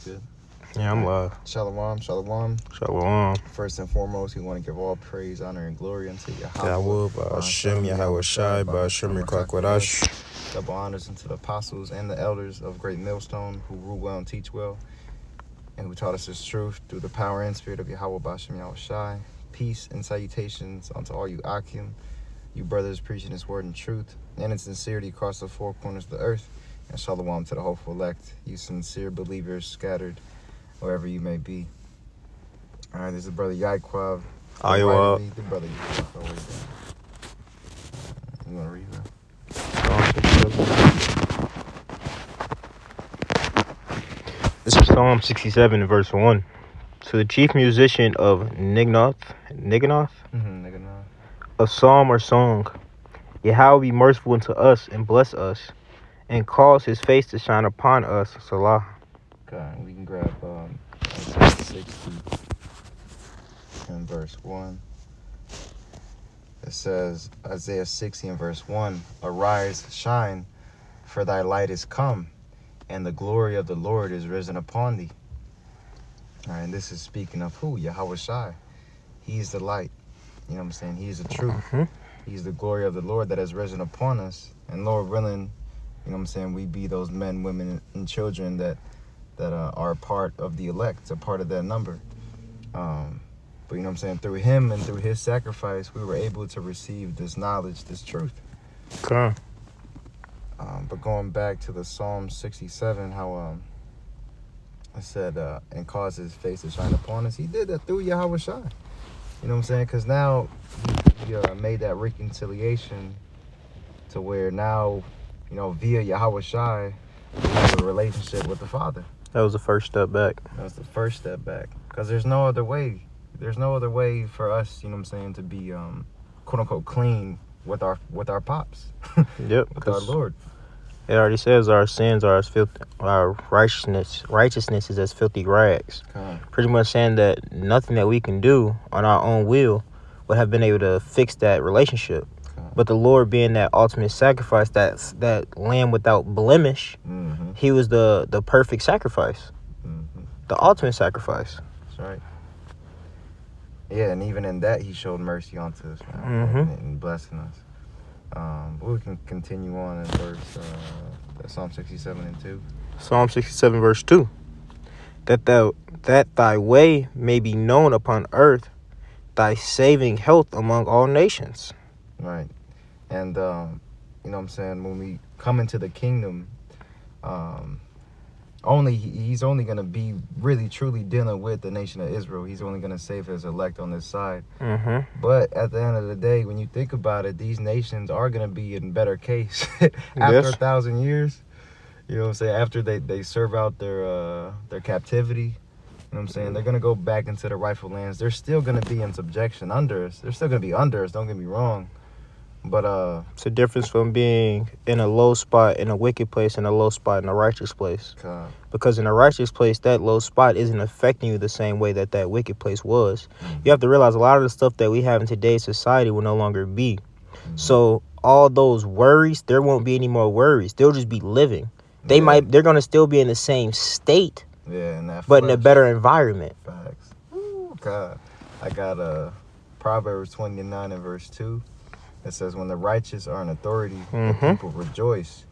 Good. Yeah, I'm live. Shalom, shalom. Shalom. First and foremost, we want to give all praise, honor, and glory unto Yahweh. Yahweh, Ba'ashem, Yahweh Shai, Ba'ashem, Rikakwadash. Double honors unto the apostles and the elders of Great Millstone who rule well and teach well, and who taught us His truth through the power and spirit of Yahweh, Ba'ashem, Yahweh Shai. Peace and salutations unto all you Akim, you brothers preaching His word in truth and in sincerity across the four corners of the earth. And shalom to the hopeful elect, you sincere believers scattered wherever you may be. All right, this is Brother Yaquav. Iowa. The brother Yaquav. You want to read that? This is Psalm 67, verse 1. To the chief musician of Nignoth, a psalm or song. Yahweh be merciful unto us and bless us, and cause his face to shine upon us. Salah. Okay, we can grab Isaiah 60 and verse 1. It says, Isaiah 60 and verse 1, Arise, shine, for thy light is come, and the glory of the Lord is risen upon thee. All right, and this is speaking of who? Yahweh Shai. He's the light. You know what I'm saying? He's the truth. He's the glory of the Lord that has risen upon us. And Lord willing, you know what I'm saying, we be those men, women, and children that are a part of the elect, a part of that number. But you know what I'm saying, through him and through his sacrifice, we were able to receive this knowledge, this truth. Okay. But going back to the Psalm 67, how I said, and cause his face to shine upon us, he did that through Yahweh Shai. You know what I'm saying? Because now he made that reconciliation to where now, you know, via Yahweh Shai, we have a relationship with the Father. That was the first step back. That was the first step back. Because there's no other way. There's no other way for us, you know what I'm saying, to be, quote unquote, clean with our pops. Yep. With our Lord. It already says our sins are as filthy, our righteousness is as filthy rags. Pretty much saying that nothing that we can do on our own will would have been able to fix that relationship. But the Lord being that ultimate sacrifice, that lamb without blemish, he was the perfect sacrifice. The ultimate sacrifice. That's right. Yeah, and even in that, he showed mercy onto us, man, and blessing us. But we can continue on in verse Psalm 67 and 2. Psalm 67 verse 2. That thy way may be known upon earth, thy saving health among all nations. Right. And, you know what I'm saying, when we come into the kingdom, he's only going to be really truly dealing with the nation of Israel. He's only going to save his elect on this side. But at the end of the day, when you think about it, these nations are going to be in better case after 1,000 years. You know what I'm saying? After they serve out their captivity, you know what I'm saying? They're going to go back into the rightful lands. They're still going to be in subjection under us. They're still going to be under us, don't get me wrong. But it's a difference from being in a low spot in a wicked place and a low spot in a righteous place. Because in a righteous place, that low spot isn't affecting you the same way that wicked place was. You have to realize a lot of the stuff that we have in today's society will no longer be. So all those worries, there won't be any more worries. They'll just be living. They're going to still be in the same state, but in a better environment. Facts. Ooh, God. I got Proverbs 29 and verse 2. It says, when the righteous are in authority, the people rejoice.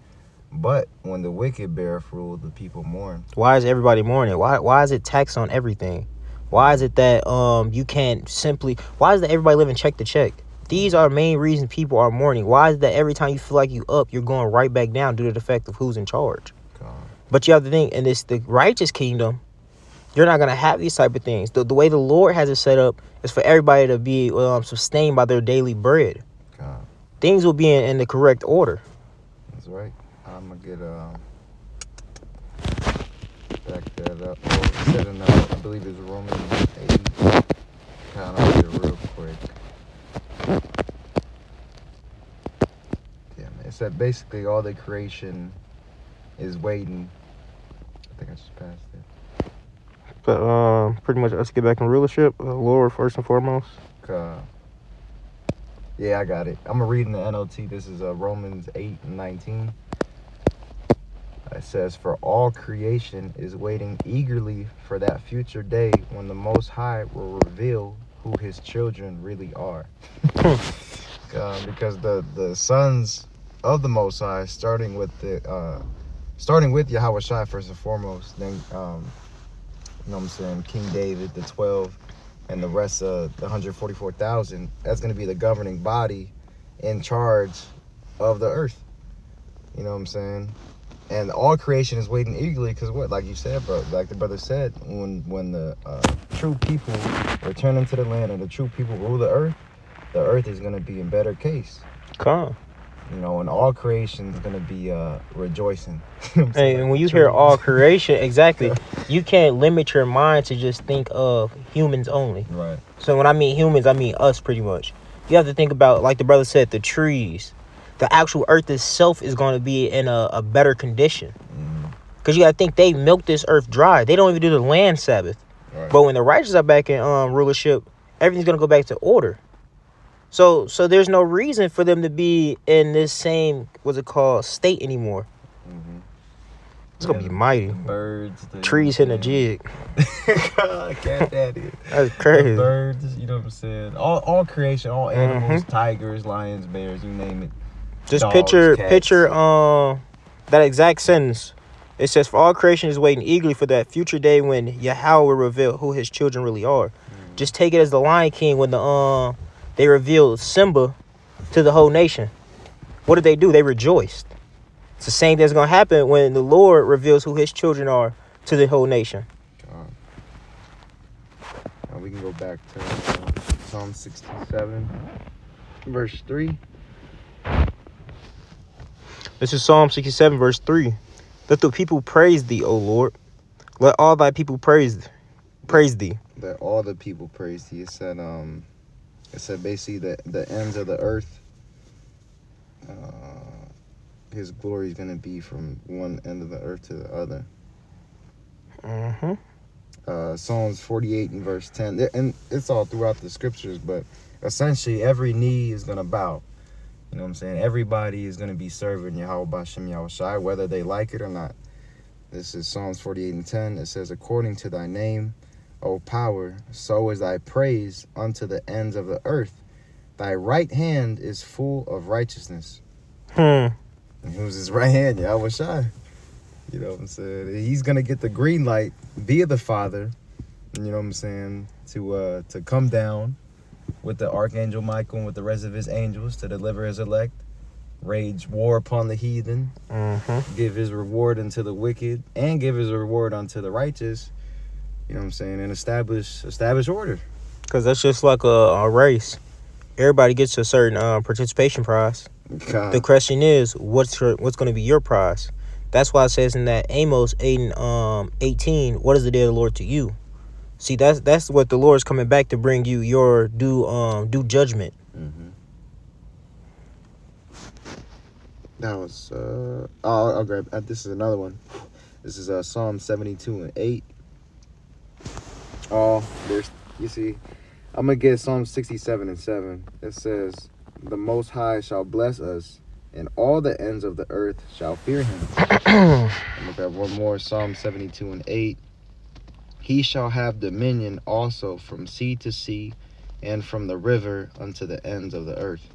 But when the wicked beareth rule, the people mourn. Why is everybody mourning? Why is it tax on everything? Why is it that you can't simply... Why is that everybody living check to check? These are main reasons people are mourning. Why is it that every time you feel like you up, you're going right back down due to the fact of who's in charge? But you have to think, in the righteous kingdom, you're not going to have these type of things. The way the Lord has it set up is for everybody to be sustained by their daily bread. Things will be in the correct order. That's right. I'm going to back that up. Or set another, I believe it's Romans 8. Kind of read it real quick. Yeah, man. It said basically all the creation is waiting. I think I just passed it. But pretty much let's get back in rulership. Lord first and foremost. Yeah, I got it. I'm going to read in the NLT. This is Romans 8 and 19. It says, for all creation is waiting eagerly for that future day when the Most High will reveal who his children really are. Because the sons of the Most High, starting with Yahweh Shai first and foremost, then you know what I'm saying, King David, the 12, and the rest of the 144,000, that's going to be the governing body in charge of the earth. You know what I'm saying? And all creation is waiting eagerly because what? Like you said, bro, like the brother said, when the true people return into the land and the true people rule the earth is going to be in better case. Come. You know, and all creation is going to be rejoicing. Hey, and when you hear all creation, exactly, you can't limit your mind to just think of humans only. Right. So when I mean humans, I mean us pretty much. You have to think about, like the brother said, the trees. The actual earth itself is going to be in a better condition. Because you got to think, they milk this earth dry. They don't even do the land Sabbath. Right. But when the righteous are back in rulership, everything's going to go back to order. So there's no reason for them to be in this same, what's it called, state anymore. Mm-hmm. It's going to be mighty. The birds. The Trees hitting a jig. Cat daddy. That's crazy. The birds, you know what I'm saying? All creation, all animals, tigers, lions, bears, you name it. Just Dogs, picture cats. that exact sentence. It says, for all creation is waiting eagerly for that future day when Yahweh will reveal who his children really are. Just take it as the Lion King when they revealed Simba to the whole nation. What did they do? They rejoiced. It's the same thing that's going to happen when the Lord reveals who his children are to the whole nation. Now we can go back to Psalm 67, verse 3. This is Psalm 67, verse 3. Let the people praise thee, O Lord. Let all thy people praise thee. That all the people praise thee. It said basically that the ends of the earth, his glory is going to be from one end of the earth to the other. Psalms 48 and verse 10. And it's all throughout the scriptures, but essentially every knee is going to bow. You know what I'm saying? Everybody is going to be serving Yahweh Bashem Yahweh Shai, whether they like it or not. This is Psalms 48 and 10. It says, according to thy name, O power, so is thy praise unto the ends of the earth. Thy right hand is full of righteousness. And who's his right hand? Yahweh Shai. You know what I'm saying? He's going to get the green light via the Father, you know what I'm saying, to come down with the Archangel Michael and with the rest of his angels to deliver his elect, rage war upon the heathen, give his reward unto the wicked, and give his reward unto the righteous, you know what I'm saying, and establish order. Because that's just like a race. Everybody gets a certain participation prize. God. The question is, what's going to be your prize? That's why it says in that Amos 8 and 18, what is the day of the Lord to you? See, that's what the Lord's coming back to bring you your due judgment. That was I'll grab. This is another one. This is Psalm 72 and 8. You see, I'm gonna get Psalm 67 and 7. It says, "The Most High shall bless us, and all the ends of the earth shall fear him." I'm gonna grab one more. Psalm 72 and 8. He shall have dominion also from sea to sea, and from the river unto the ends of the earth.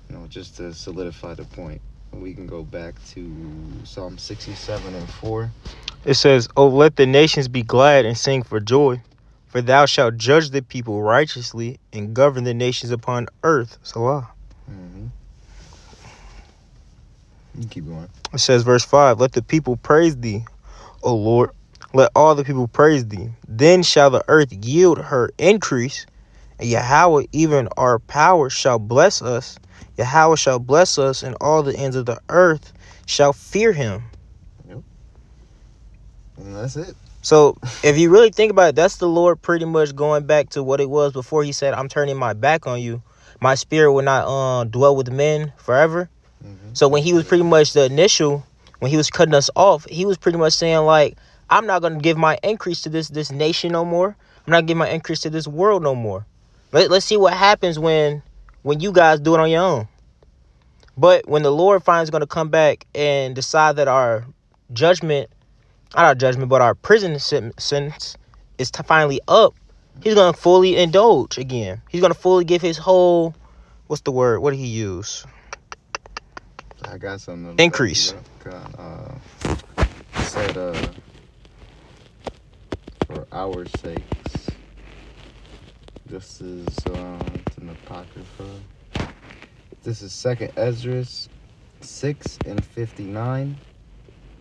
You know, just to solidify the point. We can go back to Psalm 67 and 4. It says, "Oh, let the nations be glad and sing for joy, for thou shalt judge the people righteously and govern the nations upon earth." Salah. You keep going. It says, verse 5, "Let the people praise thee, O Lord. Let all the people praise thee. Then shall the earth yield her increase, and Yahweh, even our power, shall bless us. Yahweh shall bless us, and all the ends of the earth shall fear him." Yep. And that's it. So if you really think about it, that's the Lord pretty much going back to what it was before he said, "I'm turning my back on you. My spirit will not dwell with men forever." So when he was pretty much when he was cutting us off, he was pretty much saying, like, I'm not going to give my increase to this nation no more. I'm not giving my increase to this world no more. Let's see what happens when you guys do it on your own. But when the Lord finally is going to come back and decide that our judgment, not our judgment, but our prison sentence is finally up, he's going to fully indulge again. He's going to fully give his whole, what's the word? What did he use? I got something. Increase. It said, for our sakes. This is it's an Apocrypha. This is 2nd Ezra 6:59.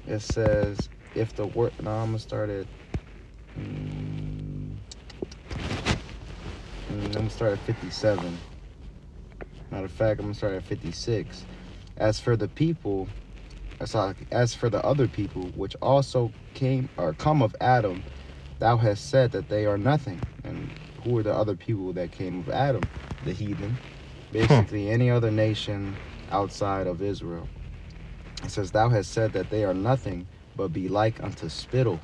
It says, if the word... No, I'm going to start at... I'm going to start at 57. Matter of fact, I'm going to start at 56. As for the people... As for the other people, which also come of Adam, thou hast said that they are nothing. And who are the other people that came of Adam? The heathen. Basically, any other nation outside of Israel. It says, thou hast said that they are nothing, but be like unto spittle,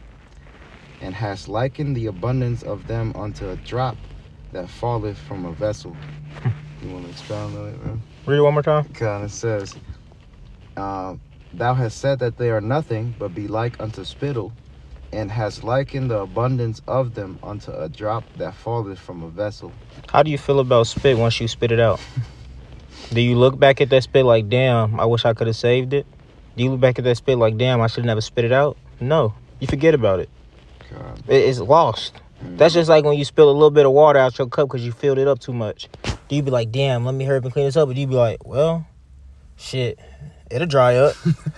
and hast likened the abundance of them unto a drop that falleth from a vessel. You want to expound on it, man? Read it one more time. Kind of says, thou hast said that they are nothing, but be like unto spittle, and hast likened the abundance of them unto a drop that falleth from a vessel. How do you feel about spit once you spit it out? Do you look back at that spit like, damn, I wish I could have saved it? Do you look back at that spit like, damn, I should never spit it out? No. You forget about it. God. It's lost. That's just like when you spill a little bit of water out your cup because you filled it up too much. Do you be like, damn, let me hurry up and clean this up? Or do you be like, well, shit, it'll dry up.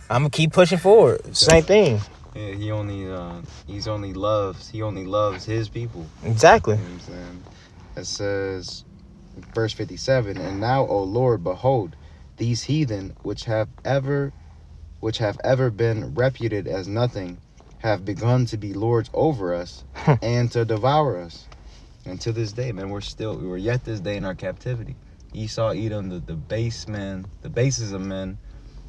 I'm going to keep pushing forward. Same thing. Yeah, he only loves his people. Exactly. You know what I'm saying? It says, verse 57, and now, O Lord, behold, these heathen which have ever been reputed as nothing, have begun to be lords over us and to devour us. And to this day, man, we're yet this day in our captivity. Esau, Edom, the bases of men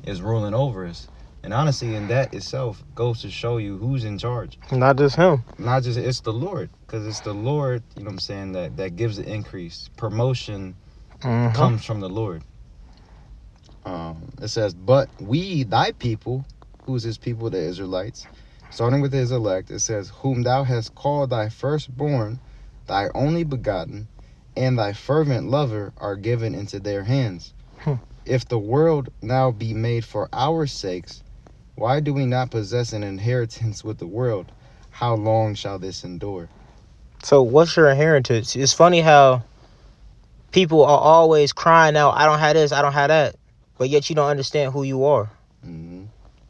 is ruling over us. And honestly, in that itself goes to show you who's in charge. Not just him. Not just, it's the Lord. Because it's the Lord, you know what I'm saying, that gives the increase. Promotion comes from the Lord. It says, but we, thy people, who's his people, the Israelites, starting with his elect, it says, whom thou hast called thy firstborn, thy only begotten, and thy fervent lover are given into their hands. If the world now be made for our sakes, why do we not possess an inheritance with the world? How long shall this endure? So what's your inheritance? It's funny how people are always crying out, I don't have this, I don't have that. But yet you don't understand who you are. Mm-hmm.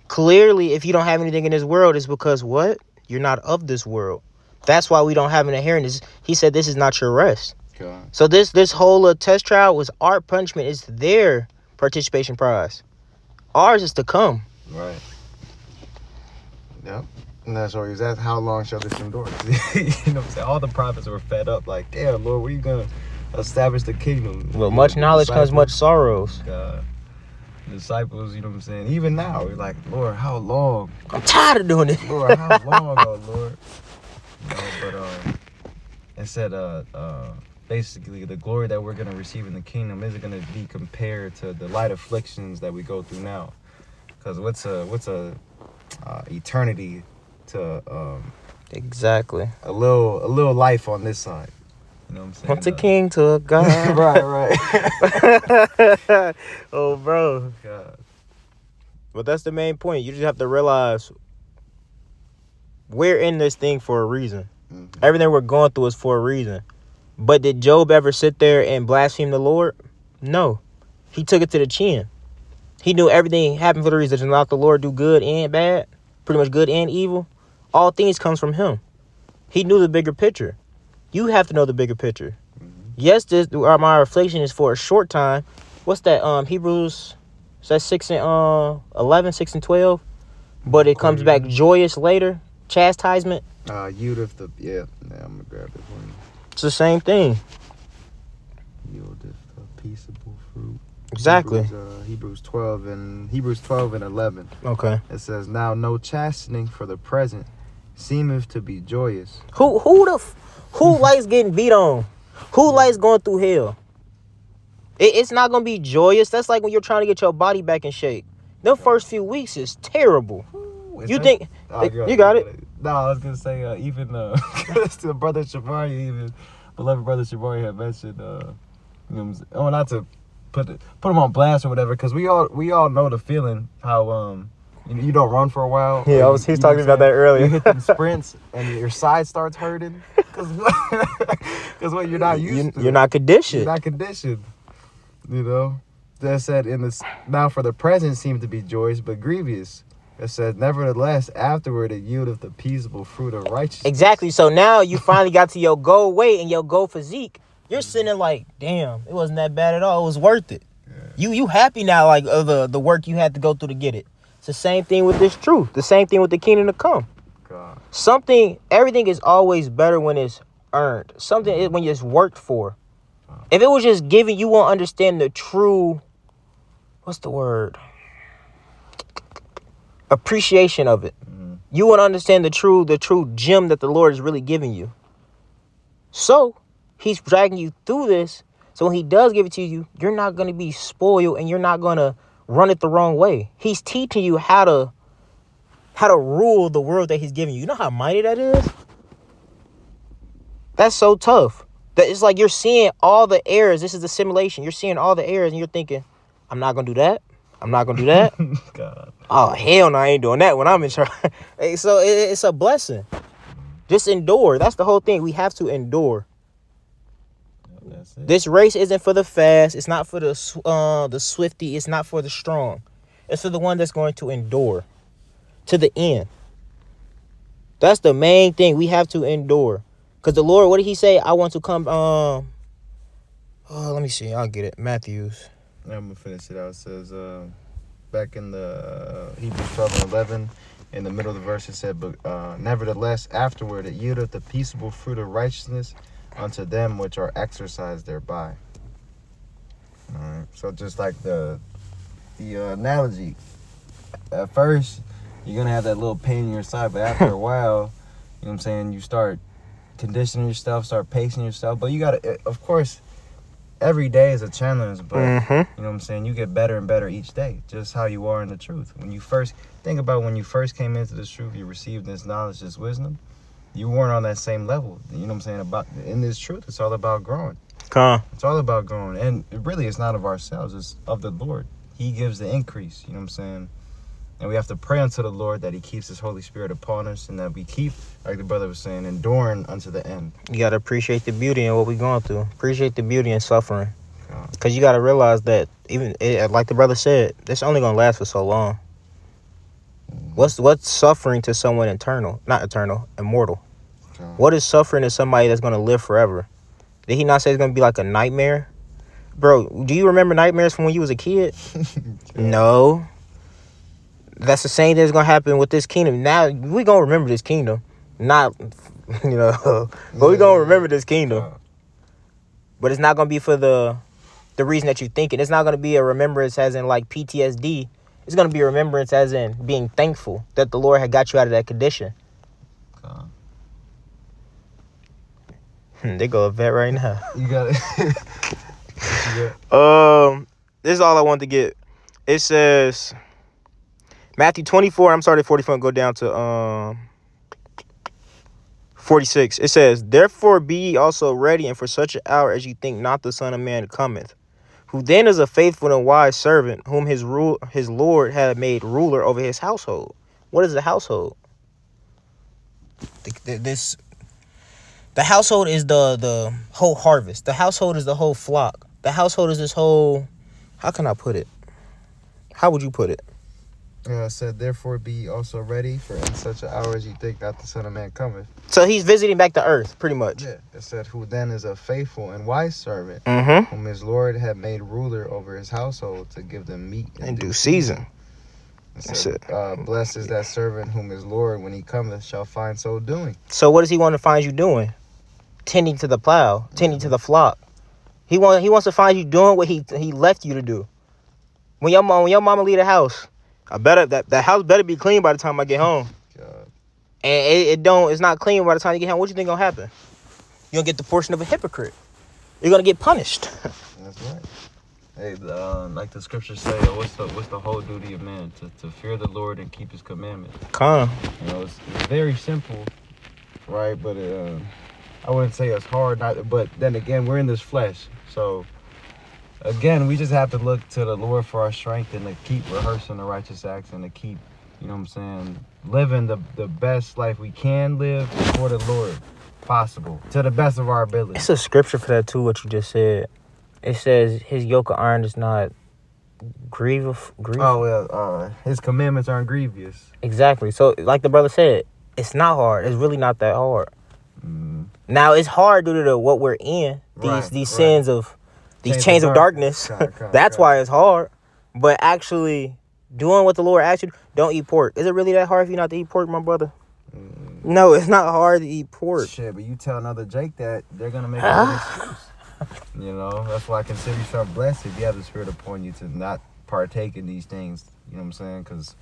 Clearly, if you don't have anything in this world, it's because what? You're not of this world. That's why we don't have an inheritance. He said this is not your rest. God. So this whole test trial was our punishment. It's their participation prize. Ours is to come. Right. Yep. And that's why he's asked, how long shall this endure? You know what I'm saying? All the prophets were fed up, like, damn, Lord, where you going to establish the kingdom? Well, much knowledge comes much sorrows. God. Disciples, you know what I'm saying? Even now, we're like, Lord, how long? I'm tired of doing it. Lord, how long, oh Lord? You know, but it said, basically, the glory that we're gonna receive in the kingdom isn't gonna be compared to the light afflictions that we go through now. Because what's a eternity to Exactly. a little life on this side? You know what I'm saying? Once a king to a god. right. Oh, bro. God. But that's the main point. You just have to realize we're in this thing for a reason. Mm-hmm. Everything we're going through is for a reason. But did Job ever sit there and blaspheme the Lord? No. He took it to the chin. He knew everything happened for the reason. Does not the Lord do good and bad? Pretty much good and evil? All things comes from him. He knew the bigger picture. You have to know the bigger picture. Mm-hmm. Yes, my affliction is for a short time. What's that? Hebrews, is that 6 and 11, 6 and 12? But it comes back joyous later. Chastisement. I'm gonna grab it for you. It's the same thing. Yieldeth a peaceable fruit. Exactly. Hebrews 12 and 11. Okay. It says, now no chastening for the present seemeth to be joyous. Who likes getting beat on? Who likes going through hell? It's not gonna be joyous. That's like when you're trying to get your body back in shape. Them first few weeks is terrible. Is You that- think you got it? No, I was gonna say even the brother Shabari, even beloved brother Shabari had mentioned you know what I'm saying? Oh, not to put him on blast or whatever, because we all know the feeling how you don't run for a while. Yeah, or he was you know talking what I'm about that saying? earlier. You hit them sprints and your side starts hurting because what you're not used to. You're not conditioned. You're not conditioned. You know, that said in this now for the present seemed to be joyous but grievous. It said, nevertheless, afterward it yieldeth the peaceable fruit of righteousness. Exactly. So now you finally got to your goal weight and your goal physique. You're sitting there like, damn, it wasn't that bad at all. It was worth it. Yeah. You happy now, like the work you had to go through to get it. It's the same thing with this truth. The same thing with the kingdom to come. God. Everything is always better when it's earned. When it's worked for. If it was just given, you won't understand the true, what's the word? Appreciation of it. Mm-hmm. You won't understand the true gem that the Lord is really giving you. So he's dragging you through this. So when he does give it to you, you're not going to be spoiled and you're not going to run it the wrong way. He's teaching you how to rule the world that he's giving you. You know how mighty that is? That's so tough. That it's like you're seeing all the errors. This is the simulation. You're seeing all the errors and you're thinking, I'm not going to do that. I'm not going to do that. God. Oh, hell no, I ain't doing that when I'm in charge. So it's a blessing. Just endure. That's the whole thing. We have to endure. That's it. This race isn't for the fast. It's not for the swifty. It's not for the strong. It's for the one that's going to endure to the end. That's the main thing. We have to endure. Because the Lord, what did he say? I want to come. Let me see. I'll get it. Matthews. I'm going to finish it out. It says, back in the Hebrews 12:11, in the middle of the verse, it said, but nevertheless, afterward it yieldeth the peaceable fruit of righteousness unto them which are exercised thereby. All right. So just like the analogy, at first you're gonna have that little pain in your side, but after a while, you know what I'm saying, you start conditioning yourself, start pacing yourself. But you gotta, of course, every day is a challenge, but you know what I'm saying, you get better and better each day, just how you are in the truth. When you first came into this truth, you received this knowledge, this wisdom, you weren't on that same level. You know what I'm saying? About in this truth, it's all about growing. It's all about growing. And it really is not of ourselves, it's of the Lord. He gives the increase, you know what I'm saying? And we have to pray unto the Lord that he keeps his Holy Spirit upon us and that we keep, like the brother was saying, enduring unto the end. You got to appreciate the beauty in what we're going through. Appreciate the beauty in suffering. Because you got to realize that like the brother said, it's only going to last for so long. What's suffering to someone immortal? What is suffering to somebody that's going to live forever? Did he not say it's going to be like a nightmare? Bro, do you remember nightmares from when you was a kid? No. That's the same thing that's going to happen with this kingdom. Now, we going to remember this kingdom. Not, but we going to remember this kingdom. But it's not going to be for the reason that you're thinking. It's not going to be a remembrance as in like PTSD. It's going to be a remembrance as in being thankful that the Lord had got you out of that condition. They go a vet right now. You got it. This is all I wanted to get. It says Matthew 24. I'm sorry, 44 and go down to 46. It says, therefore be ye also ready, and for such an hour as you think not the Son of Man cometh. Who then is a faithful and wise servant, whom his Lord had made ruler over his household. What is the household? The household is the whole harvest. The household is the whole flock. The household is this whole, how can I put it? How would you put it? I said, therefore be also ready, for in such an hour as you think not the Son of Man cometh. So he's visiting back to earth, pretty much. Yeah, it said, who then is a faithful and wise servant, Mm-hmm. whom his Lord had made ruler over his household to give them meat In due season. It said, blessed is that servant whom his Lord, when he cometh, shall find so doing. So what does he want to find you doing? Tending to the plow, tending to the flock. He wants to find you doing what he left you to do. When your mama leave the house, that house better be clean by the time I get home. God. And it's not clean by the time you get home. What you think gonna happen? You're gonna get the portion of a hypocrite. You're gonna get punished. That's right. Hey, like the scriptures say, what's the whole duty of man? To fear the Lord and keep His commandments. Come. You know, it's very simple, right? But I wouldn't say it's hard. But then again, we're in this flesh, so again, we just have to look to the Lord for our strength and to keep rehearsing the righteous acts and to keep, you know what I'm saying, living the best life we can live for the Lord possible to the best of our ability. It's a scripture for that too, what you just said. It says his yoke of iron is not grievous. Oh, well, His commandments aren't grievous. Exactly. So like the brother said, it's not hard. It's really not that hard. Mm. Now it's hard due to what we're in. These sins of these chains of darkness. That's why it's hard. But actually doing what the Lord asked you, don't eat pork. Is it really that hard for you not to eat pork, my brother? No, it's not hard to eat pork. Shit, but you tell another Jake that, they're gonna make an excuse. You know, that's why I consider yourself blessed if you have the Spirit upon you to not partake in these things. You know what I'm saying? Because,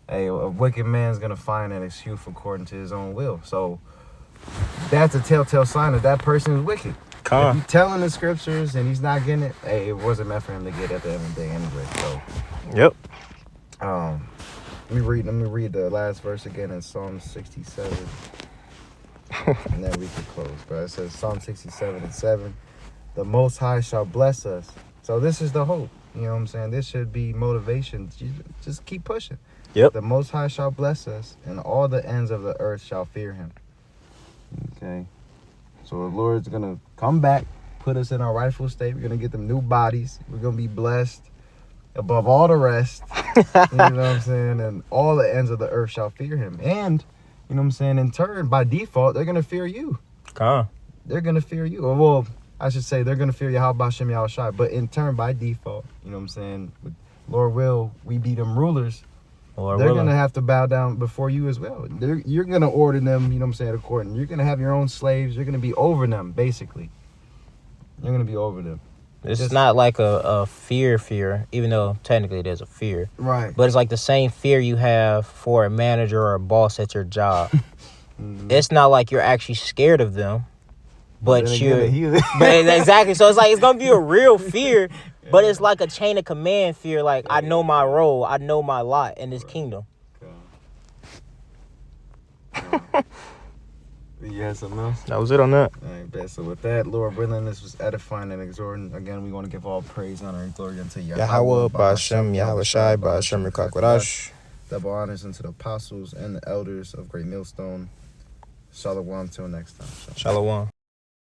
hey, a wicked man's gonna find an excuse according to his own will. So that's a telltale sign that that person is wicked. If he's telling the scriptures and he's not getting it, hey, it wasn't meant for him to get at the end of the day anyway. So, yep. Let me read the last verse again in Psalm 67. And then we can close. But it says Psalm 67:7. The Most High shall bless us. So this is the hope. You know what I'm saying? This should be motivation. Just keep pushing. Yep. The Most High shall bless us, and all the ends of the earth shall fear Him. Okay. So the Lord's going to come back, put us in our rightful state. We're going to get them new bodies. We're going to be blessed above all the rest. You know what I'm saying? And all the ends of the earth shall fear Him. And, you know what I'm saying, in turn, by default, they're going to fear you. They're going to fear you. Well, I should say they're going to fear you. How about Shem Yahushai? But in turn, by default, you know what I'm saying? With Lord will, we be them rulers. They're going to have to bow down before you as well. You're going to order them, you know what I'm saying, according. You're going to have your own slaves. You're going to be over them, basically. You're going to be over them. It's not like a fear, even though technically there's a fear. Right. But it's like the same fear you have for a manager or a boss at your job. It's not like you're actually scared of them, but exactly. So it's like it's gonna be a real fear, but it's like a chain of command fear. Like I know my role, I know my lot in this kingdom. You had something else? That was it on that. All right, bet. So with that, Lord willing, this was edifying and exhorting. Again, we want to give all praise, honor, and glory unto Yahweh, Ba'ashem, Yahushai, Ba'ashem, Rikakwadash. Double honors unto the apostles and the elders of Great Millstone. Shalom till next time. Shalom.